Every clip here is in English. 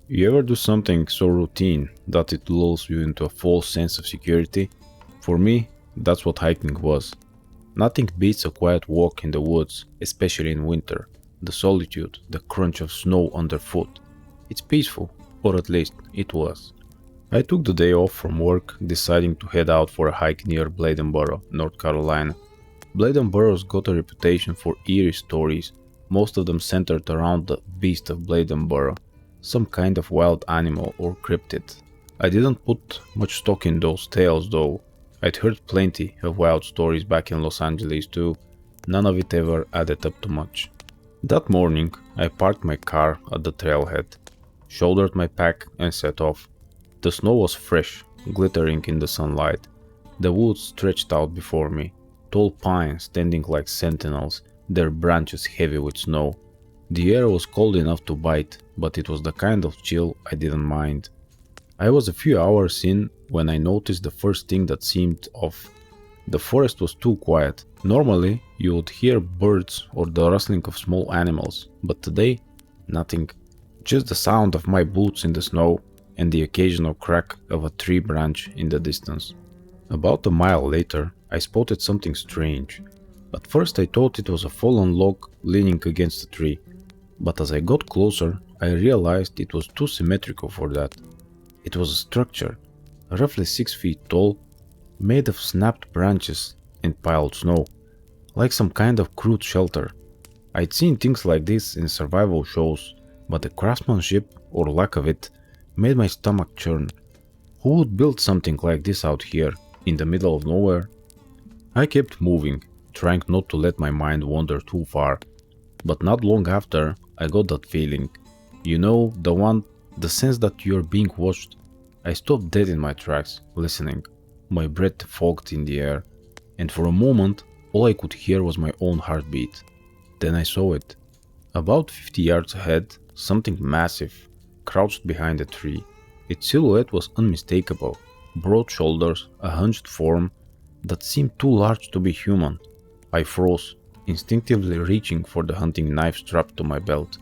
You ever do something so routine that it lulls you into a false sense of security? For me, that's what hiking was. Nothing beats a quiet walk in the woods, especially in winter. The solitude, the crunch of snow underfoot. It's peaceful, or at least it was. I took the day off from work, deciding to head out for a hike near Bladenboro, North Carolina. Bladenboro's got a reputation for eerie stories, most of them centered around the beast of Bladenboro, some kind of wild animal or cryptid. I didn't put much stock in those tales though. I'd heard plenty of wild stories back in Los Angeles too, none of it ever added up to much. That morning, I parked my car at the trailhead, shouldered my pack and set off. The snow was fresh, glittering in the sunlight. The woods stretched out before me, tall pines standing like sentinels, their branches heavy with snow. The air was cold enough to bite, but it was the kind of chill I didn't mind. I was a few hours in when I noticed the first thing that seemed off. The forest was too quiet. Normally, you would hear birds or the rustling of small animals, but today, nothing. Just the sound of my boots in the snow and the occasional crack of a tree branch in the distance. About a mile later, I spotted something strange. At first I thought it was a fallen log leaning against a tree, but as I got closer, I realized it was too symmetrical for that. It was a structure, roughly 6 feet tall, made of snapped branches and piled snow, like some kind of crude shelter. I'd seen things like this in survival shows, but the craftsmanship, or lack of it, made my stomach churn. Who would build something like this out here, in the middle of nowhere? I kept moving, trying not to let my mind wander too far, but not long after, I got that feeling. You know, the sense that you're being watched. I stopped dead in my tracks, listening. My breath fogged in the air, and for a moment, all I could hear was my own heartbeat. Then I saw it. About 50 yards ahead, something massive crouched behind a tree. Its silhouette was unmistakable. Broad shoulders, a hunched form that seemed too large to be human. I froze, instinctively reaching for the hunting knife strapped to my belt.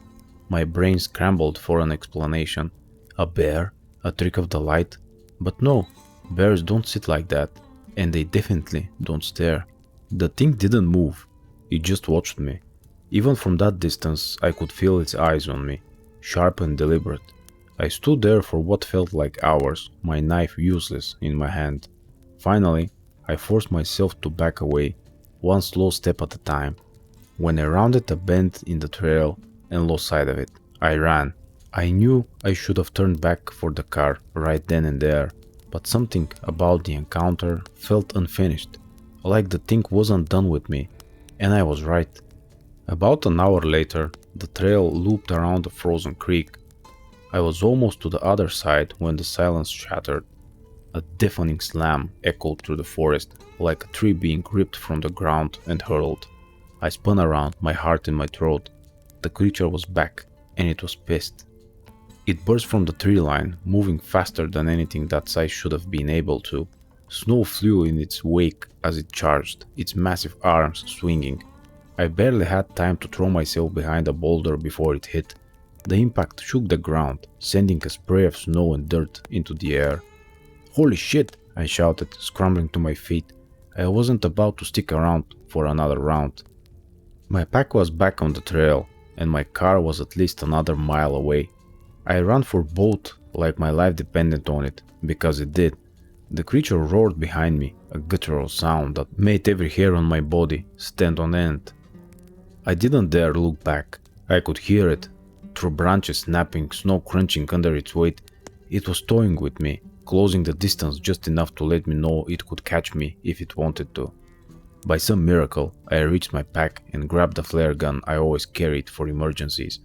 My brain scrambled for an explanation. A bear? A trick of the light? But no, bears don't sit like that, and they definitely don't stare. The thing didn't move, it just watched me. Even from that distance, I could feel its eyes on me, sharp and deliberate. I stood there for what felt like hours, my knife useless in my hand. Finally, I forced myself to back away, one slow step at a time. When I rounded a bend in the trail and lost sight of it, I ran. I knew I should have turned back for the car right then and there, but something about the encounter felt unfinished, like the thing wasn't done with me, and I was right. About an hour later, the trail looped around a frozen creek. I was almost to the other side when the silence shattered. A deafening slam echoed through the forest, like a tree being ripped from the ground and hurled. I spun around, my heart in my throat. The creature was back, and it was pissed. It burst from the tree line, moving faster than anything that size should have been able to. Snow flew in its wake as it charged, its massive arms swinging. I barely had time to throw myself behind a boulder before it hit. The impact shook the ground, sending a spray of snow and dirt into the air. "Holy shit!" I shouted, scrambling to my feet. I wasn't about to stick around for another round. My pack was back on the trail, and my car was at least another mile away. I ran for both like my life depended on it, because it did. The creature roared behind me, a guttural sound that made every hair on my body stand on end. I didn't dare look back. I could hear it, through branches snapping, snow crunching under its weight. It was toying with me, closing the distance just enough to let me know it could catch me if it wanted to. By some miracle, I reached my pack and grabbed the flare gun I always carried for emergencies.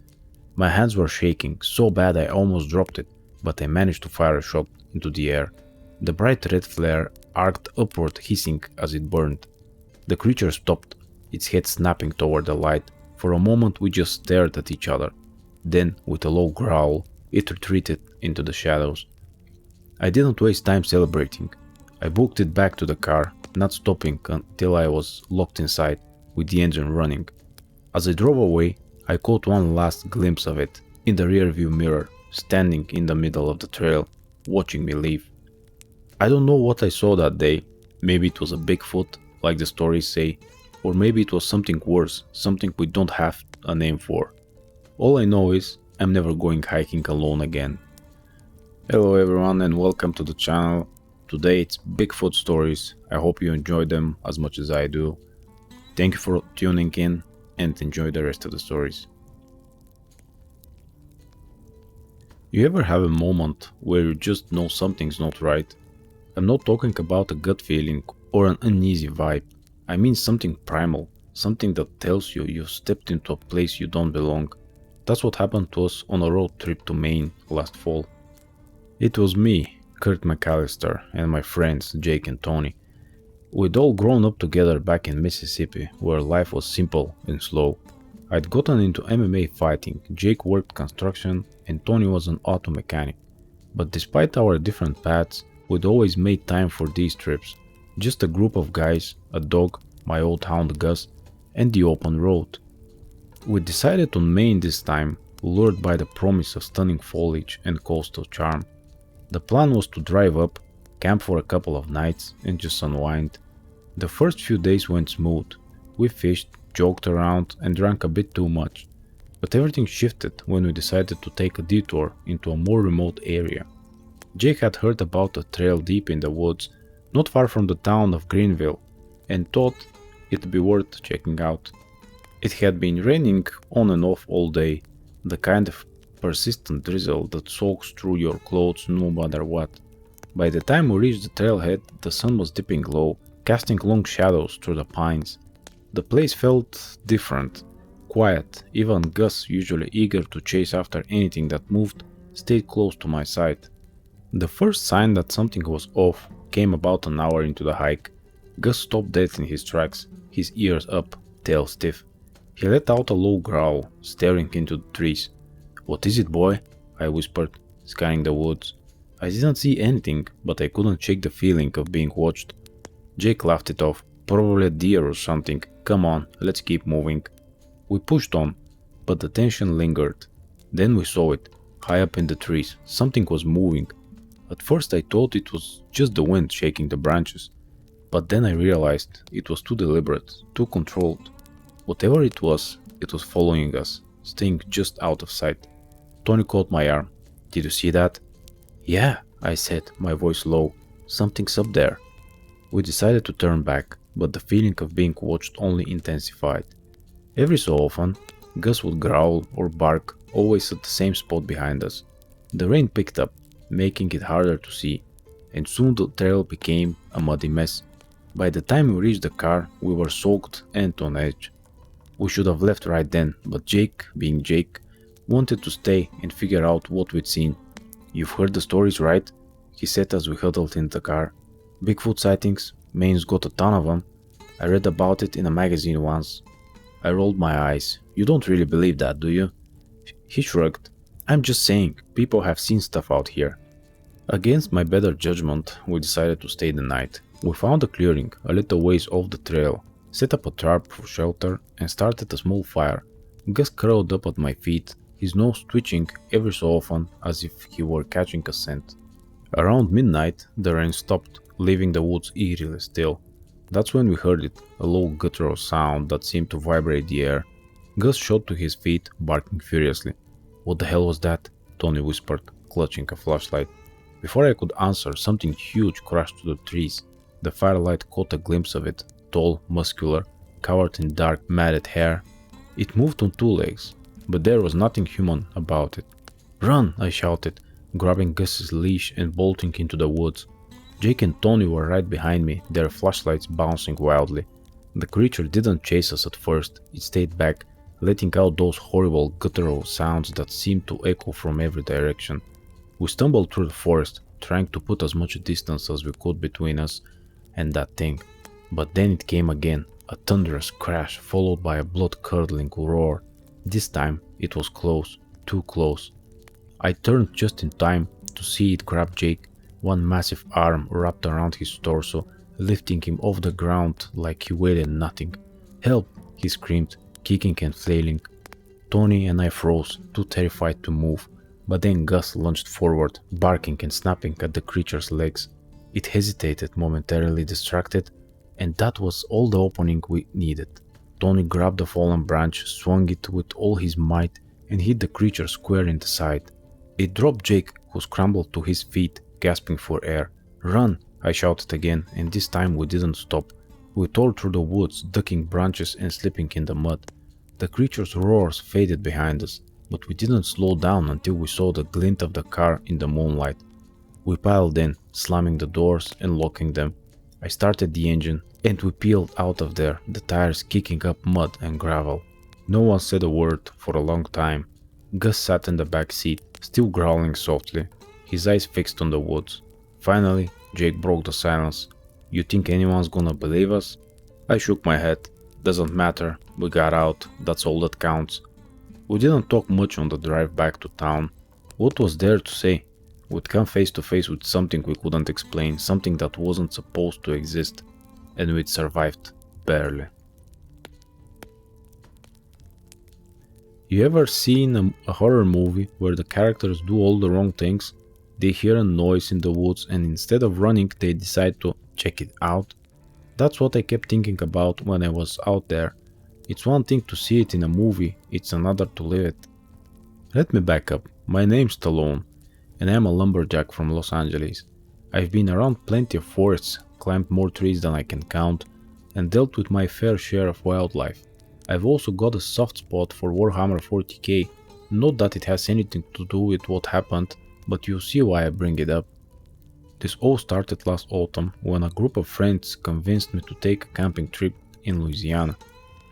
My hands were shaking so bad I almost dropped it, but I managed to fire a shot into the air. The bright red flare arced upward, hissing as it burned. The creature stopped, its head snapping toward the light. For a moment we just stared at each other. Then, with a low growl, it retreated into the shadows. I didn't waste time celebrating. I booked it back to the car, not stopping until I was locked inside, with the engine running. As I drove away, I caught one last glimpse of it in the rearview mirror, standing in the middle of the trail, watching me leave. I don't know what I saw that day. Maybe it was a Bigfoot, like the stories say, or maybe it was something worse, something we don't have a name for. All I know is I'm never going hiking alone again. Hello everyone and welcome to the channel. Today it's Bigfoot stories. I hope you enjoy them as much as I do. Thank you for tuning in and enjoy the rest of the stories. You ever have a moment where you just know something's not right? I'm not talking about a gut feeling or an uneasy vibe. I mean something primal, something that tells you you've stepped into a place you don't belong. That's what happened to us on a road trip to Maine last fall. It was me, Kurt McAllister, and my friends Jake and Tony. We'd all grown up together back in Mississippi, where life was simple and slow. I'd gotten into MMA fighting, Jake worked construction, and Tony was an auto mechanic. But despite our different paths, we'd always made time for these trips. Just a group of guys, a dog, my old hound Gus, and the open road. We decided on Maine this time, lured by the promise of stunning foliage and coastal charm. The plan was to drive up, camp for a couple of nights, and just unwind. The first few days went smooth. We fished, joked around, and drank a bit too much. But everything shifted when we decided to take a detour into a more remote area. Jake had heard about a trail deep in the woods, not far from the town of Greenville, and thought it'd be worth checking out. It had been raining on and off all day, the kind of persistent drizzle that soaks through your clothes no matter what. By the time we reached the trailhead, the sun was dipping low, casting long shadows through the pines. The place felt different, quiet. Even Gus, usually eager to chase after anything that moved, stayed close to my side. The first sign that something was off came about an hour into the hike. Gus stopped dead in his tracks, his ears up, tail stiff. He let out a low growl, staring into the trees. "What is it, boy?" I whispered, scanning the woods. I didn't see anything, but I couldn't shake the feeling of being watched. Jake laughed it off. "Probably a deer or something. Come on, let's keep moving." We pushed on, but the tension lingered. Then we saw it, high up in the trees. Something was moving. At first I thought it was just the wind shaking the branches, but then I realized it was too deliberate, too controlled. Whatever it was following us, staying just out of sight. Tony caught my arm. "Did you see that?" "Yeah," I said, my voice low. "Something's up there." We decided to turn back, but the feeling of being watched only intensified. Every so often, Gus would growl or bark, always at the same spot behind us. The rain picked up, making it harder to see, and soon the trail became a muddy mess. By the time we reached the car, we were soaked and on edge. We should have left right then, but Jake, being Jake, wanted to stay and figure out what we'd seen. "You've heard the stories, right?" he said as we huddled in the car. "Bigfoot sightings, Maine's got a ton of them. I read about it in a magazine once." I rolled my eyes. "You don't really believe that, do you?" He shrugged. "I'm just saying, people have seen stuff out here." Against my better judgment, we decided to stay the night. We found a clearing a little ways off the trail, set up a trap for shelter, and started a small fire. Gus curled up at my feet, his nose twitching every so often as if he were catching a scent. Around midnight, the rain stopped, leaving the woods eerily still. That's when we heard it, a low guttural sound that seemed to vibrate the air. Gus shot to his feet, barking furiously. "What the hell was that?" Tony whispered, clutching a flashlight. Before I could answer, something huge crashed through the trees. The firelight caught a glimpse of it, tall, muscular, covered in dark, matted hair. It moved on two legs, but there was nothing human about it. "Run!" I shouted, grabbing Gus's leash and bolting into the woods. Jake and Tony were right behind me, their flashlights bouncing wildly. The creature didn't chase us at first, it stayed back, letting out those horrible guttural sounds that seemed to echo from every direction. We stumbled through the forest, trying to put as much distance as we could between us and that thing. But then it came again, a thunderous crash followed by a blood-curdling roar. This time it was close, too close. I turned just in time to see it grab Jake, one massive arm wrapped around his torso, lifting him off the ground like he weighed nothing. "Help!" he screamed, kicking and flailing. Tony and I froze, too terrified to move. But then Gus lunged forward, barking and snapping at the creature's legs. It hesitated, momentarily distracted, and that was all the opening we needed. Tony grabbed the fallen branch, swung it with all his might, and hit the creature square in the side. It dropped Jake, who scrambled to his feet, gasping for air. "Run!" I shouted again, and this time we didn't stop. We tore through the woods, ducking branches and slipping in the mud. The creature's roars faded behind us, but we didn't slow down until we saw the glint of the car in the moonlight. We piled in, slamming the doors and locking them. I started the engine, and we peeled out of there, the tires kicking up mud and gravel. No one said a word for a long time. Gus sat in the back seat, still growling softly, his eyes fixed on the woods. Finally, Jake broke the silence. "You think anyone's gonna believe us?" I shook my head. "Doesn't matter, we got out, that's all that counts." We didn't talk much on the drive back to town. What was there to say? We'd come face to face with something we couldn't explain, something that wasn't supposed to exist, and we'd survived, barely. You ever seen a horror movie where the characters do all the wrong things? They hear a noise in the woods and instead of running they decide to check it out? That's what I kept thinking about when I was out there. It's one thing to see it in a movie, it's another to live it. Let me back up. My name's Stallone, and I'm a lumberjack from Los Angeles. I've been around plenty of forests, climbed more trees than I can count, and dealt with my fair share of wildlife. I've also got a soft spot for Warhammer 40k, not that it has anything to do with what happened, but you'll see why I bring it up. This all started last autumn when a group of friends convinced me to take a camping trip in Louisiana.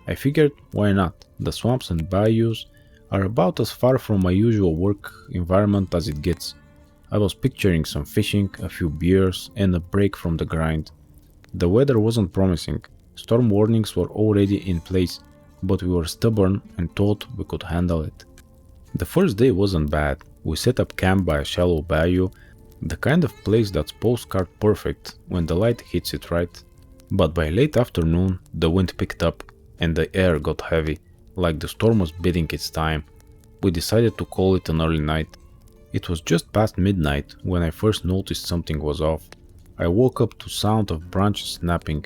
I figured, why not? The swamps and bayous are about as far from my usual work environment as it gets. I was picturing some fishing, a few beers, and a break from the grind. The weather wasn't promising. Storm warnings were already in place, but we were stubborn and thought we could handle it. The first day wasn't bad. We set up camp by a shallow bayou, the kind of place that's postcard perfect when the light hits it right. But by late afternoon, the wind picked up and the air got heavy, like the storm was biding its time. We decided to call it an early night. It was just past midnight when I first noticed something was off. I woke up to sound of branches snapping.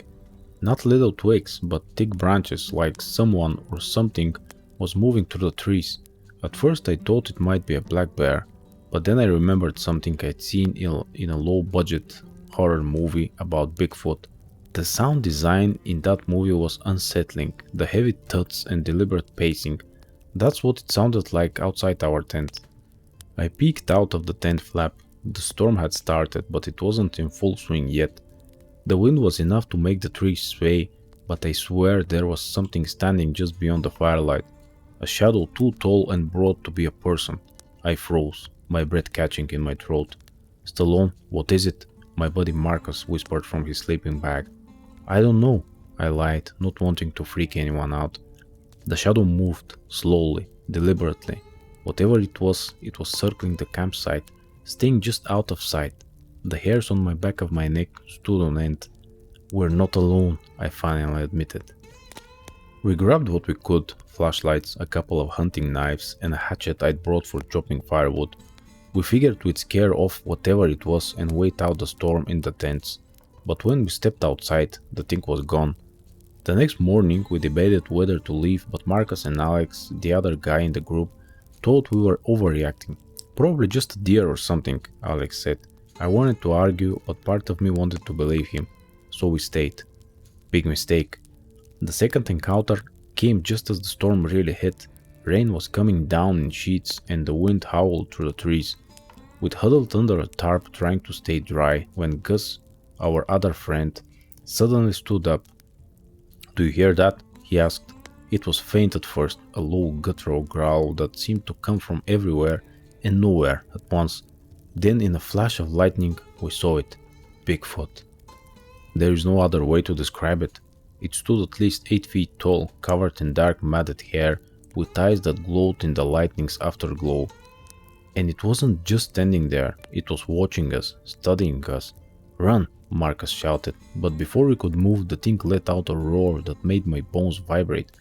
Not little twigs, but thick branches, like someone or something was moving through the trees. At first I thought it might be a black bear, but then I remembered something I'd seen in a low-budget horror movie about Bigfoot. The sound design in that movie was unsettling, the heavy thuds and deliberate pacing. That's what it sounded like outside our tent. I peeked out of the tent flap. The storm had started, but it wasn't in full swing yet. The wind was enough to make the trees sway, but I swear there was something standing just beyond the firelight. A shadow too tall and broad to be a person. I froze, my breath catching in my throat. "Stallone, what is it?" my buddy Marcus whispered from his sleeping bag. "I don't know," I lied, not wanting to freak anyone out. The shadow moved, slowly, deliberately. Whatever it was circling the campsite, staying just out of sight. The hairs on my back of my neck stood on end. "We're not alone," I finally admitted. We grabbed what we could, flashlights, a couple of hunting knives, and a hatchet I'd brought for chopping firewood. We figured we'd scare off whatever it was and wait out the storm in the tents. But when we stepped outside, the thing was gone. The next morning we debated whether to leave, but Marcus and Alex, the other guy in the group, thought we were overreacting. "Probably just a deer or something," Alex said. I wanted to argue, but part of me wanted to believe him, so we stayed. Big mistake. The second encounter came just as the storm really hit. Rain was coming down in sheets and the wind howled through the trees. We'd huddled under a tarp trying to stay dry when Gus, our other friend, suddenly stood up. "Do you hear that?" he asked. It was faint at first, a low guttural growl that seemed to come from everywhere and nowhere at once. Then in a flash of lightning we saw it. Bigfoot. There is no other way to describe it. It stood at least 8 feet tall, covered in dark matted hair, with eyes that glowed in the lightning's afterglow. And it wasn't just standing there, it was watching us, studying us. "Run!" Marcus shouted, but before we could move, the thing let out a roar that made my bones vibrate.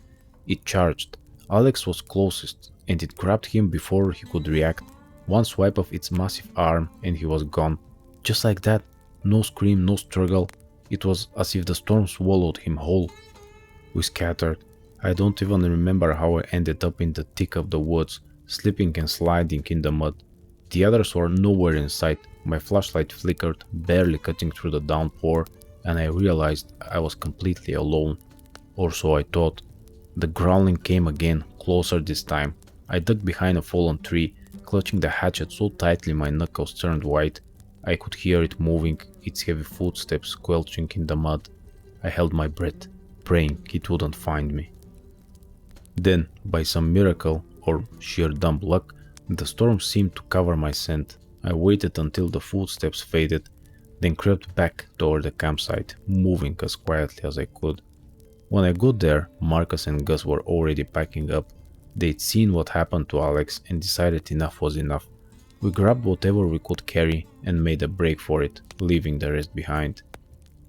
It charged. Alex was closest, and it grabbed him before he could react. One swipe of its massive arm and he was gone. Just like that. No scream, no struggle. It was as if the storm swallowed him whole. We scattered. I don't even remember how I ended up in the thick of the woods, slipping and sliding in the mud. The others were nowhere in sight. My flashlight flickered, barely cutting through the downpour, and I realized I was completely alone. Or so I thought. The growling came again, closer this time. I ducked behind a fallen tree, clutching the hatchet so tightly my knuckles turned white. I could hear it moving, its heavy footsteps squelching in the mud. I held my breath, praying it wouldn't find me. Then, by some miracle, or sheer dumb luck, the storm seemed to cover my scent. I waited until the footsteps faded, then crept back toward the campsite, moving as quietly as I could. When I got there, Marcus and Gus were already packing up. They'd seen what happened to Alex and decided enough was enough. We grabbed whatever we could carry and made a break for it, leaving the rest behind.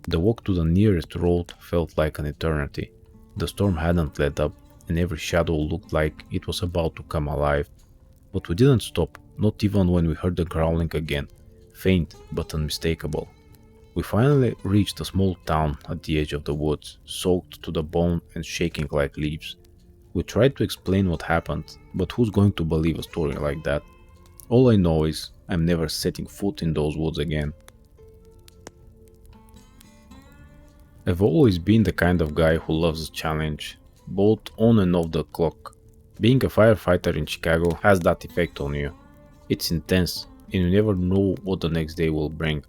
The walk to the nearest road felt like an eternity. The storm hadn't let up, and every shadow looked like it was about to come alive. But we didn't stop, not even when we heard the growling again, faint but unmistakable. We finally reached a small town at the edge of the woods, soaked to the bone and shaking like leaves. We tried to explain what happened, but who's going to believe a story like that? All I know is I'm never setting foot in those woods again. I've always been the kind of guy who loves a challenge, both on and off the clock. Being a firefighter in Chicago has that effect on you. It's intense, and you never know what the next day will bring.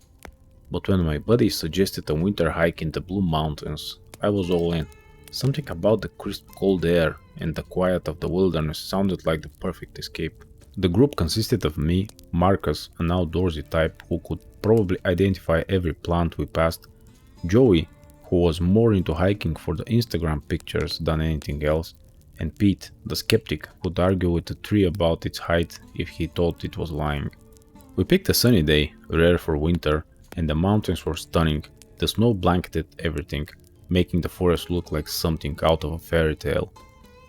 But when my buddy suggested a winter hike in the Blue Mountains, I was all in. Something about the crisp cold air and the quiet of the wilderness sounded like the perfect escape. The group consisted of me, Marcus, an outdoorsy type who could probably identify every plant we passed, Joey, who was more into hiking for the Instagram pictures than anything else, and Pete, the skeptic who'd argue with a tree about its height if he thought it was lying. We picked a sunny day, rare for winter, and the mountains were stunning. The snow blanketed everything, making the forest look like something out of a fairy tale.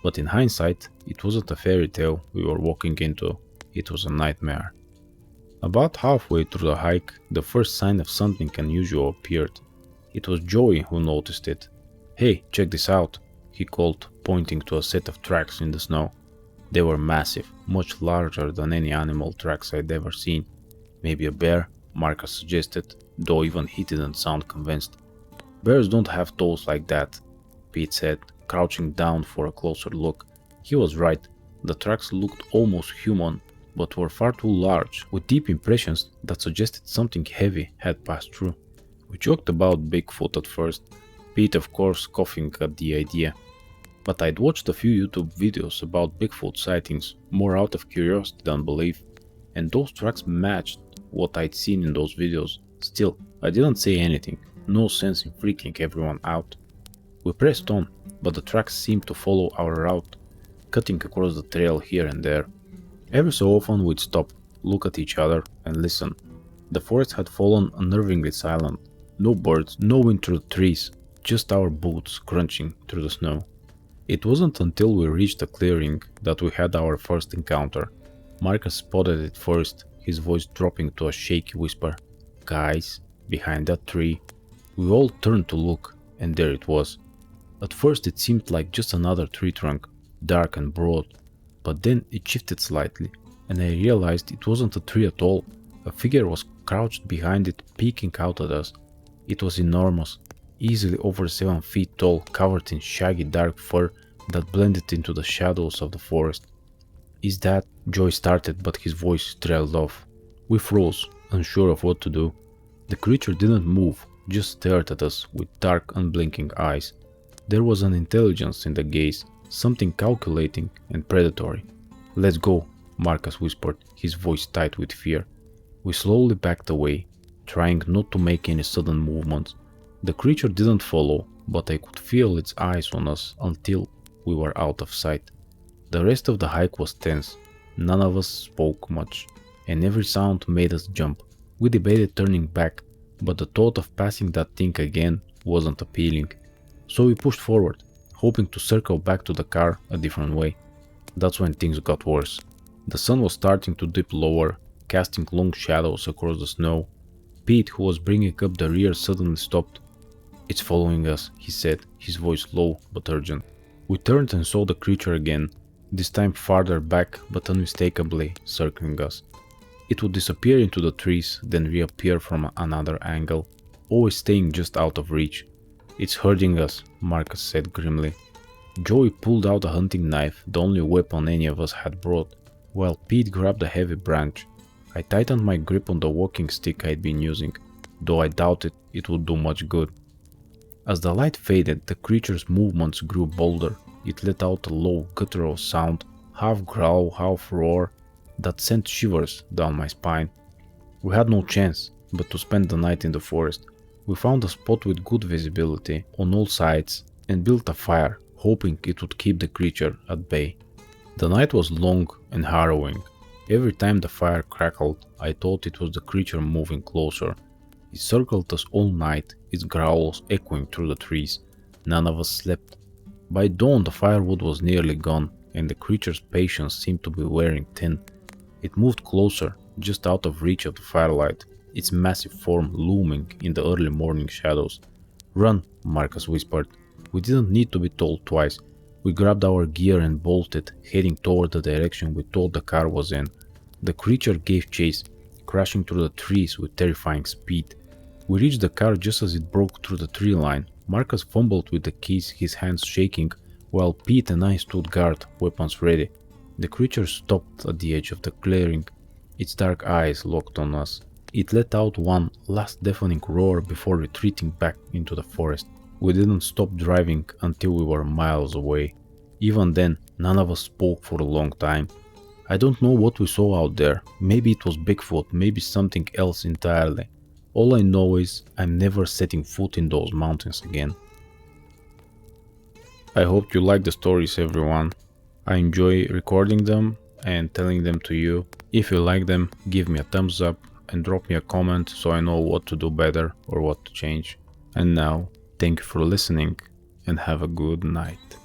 But in hindsight, it wasn't a fairy tale we were walking into, it was a nightmare. About halfway through the hike, the first sign of something unusual appeared. It was Joey who noticed it. "Hey, check this out," he called, pointing to a set of tracks in the snow. They were massive, much larger than any animal tracks I'd ever seen. "Maybe a bear," Marcus suggested, though even he didn't sound convinced. "Bears don't have toes like that," Pete said, crouching down for a closer look. He was right. The tracks looked almost human, but were far too large, with deep impressions that suggested something heavy had passed through. We joked about Bigfoot at first, Pete of course scoffing at the idea. But I'd watched a few YouTube videos about Bigfoot sightings, more out of curiosity than belief, and those tracks matched what I'd seen in those videos. Still, I didn't say anything, no sense in freaking everyone out. We pressed on, but the tracks seemed to follow our route, cutting across the trail here and there. Every so often we'd stop, look at each other, and listen. The forest had fallen unnervingly silent. No birds, no wind through the trees, just our boots crunching through the snow. It wasn't until we reached a clearing that we had our first encounter. Marcus spotted it first, his voice dropping to a shaky whisper. "Guys, behind that tree." We all turned to look, and there it was. At first it seemed like just another tree trunk, dark and broad, but then it shifted slightly, and I realized it wasn't a tree at all. A figure was crouched behind it, peeking out at us. It was enormous, easily over 7 feet tall, covered in shaggy dark fur that blended into the shadows of the forest. "Is that—" Joy started, but his voice trailed off. We froze, unsure of what to do. The creature didn't move, just stared at us with dark, unblinking eyes. There was an intelligence in the gaze, something calculating and predatory. "Let's go," Marcus whispered, his voice tight with fear. We slowly backed away, trying not to make any sudden movements. The creature didn't follow, but I could feel its eyes on us until we were out of sight. The rest of the hike was tense. None of us spoke much, and every sound made us jump. We debated turning back, but the thought of passing that thing again wasn't appealing. So we pushed forward, hoping to circle back to the car a different way. That's when things got worse. The sun was starting to dip lower, casting long shadows across the snow. Pete, who was bringing up the rear, suddenly stopped. "It's following us," he said, his voice low but urgent. We turned and saw the creature again, this time farther back but unmistakably circling us. It would disappear into the trees, then reappear from another angle, always staying just out of reach. "It's hurting us," Marcus said grimly. Joey pulled out a hunting knife, the only weapon any of us had brought, while Pete grabbed a heavy branch. I tightened my grip on the walking stick I'd been using, though I doubted it would do much good. As the light faded, the creature's movements grew bolder. It let out a low, guttural sound, half growl, half roar, that sent shivers down my spine. We had no chance but to spend the night in the forest. We found a spot with good visibility on all sides and built a fire, hoping it would keep the creature at bay. The night was long and harrowing. Every time the fire crackled, I thought it was the creature moving closer. It circled us all night, its growls echoing through the trees. None of us slept. By dawn the firewood was nearly gone, and the creature's patience seemed to be wearing thin. It moved closer, just out of reach of the firelight, its massive form looming in the early morning shadows. "Run," Marcus whispered. We didn't need to be told twice. We grabbed our gear and bolted, heading toward the direction we thought the car was in. The creature gave chase, crashing through the trees with terrifying speed. We reached the car just as it broke through the tree line. Marcus fumbled with the keys, his hands shaking, while Pete and I stood guard, weapons ready. The creature stopped at the edge of the clearing, its dark eyes locked on us. It let out one last deafening roar before retreating back into the forest. We didn't stop driving until we were miles away. Even then, none of us spoke for a long time. I don't know what we saw out there. Maybe it was Bigfoot, maybe something else entirely. All I know is I'm never setting foot in those mountains again. I hope you like the stories, everyone. I enjoy recording them and telling them to you. If you like them, give me a thumbs up and drop me a comment so I know what to do better or what to change. And now, thank you for listening and have a good night.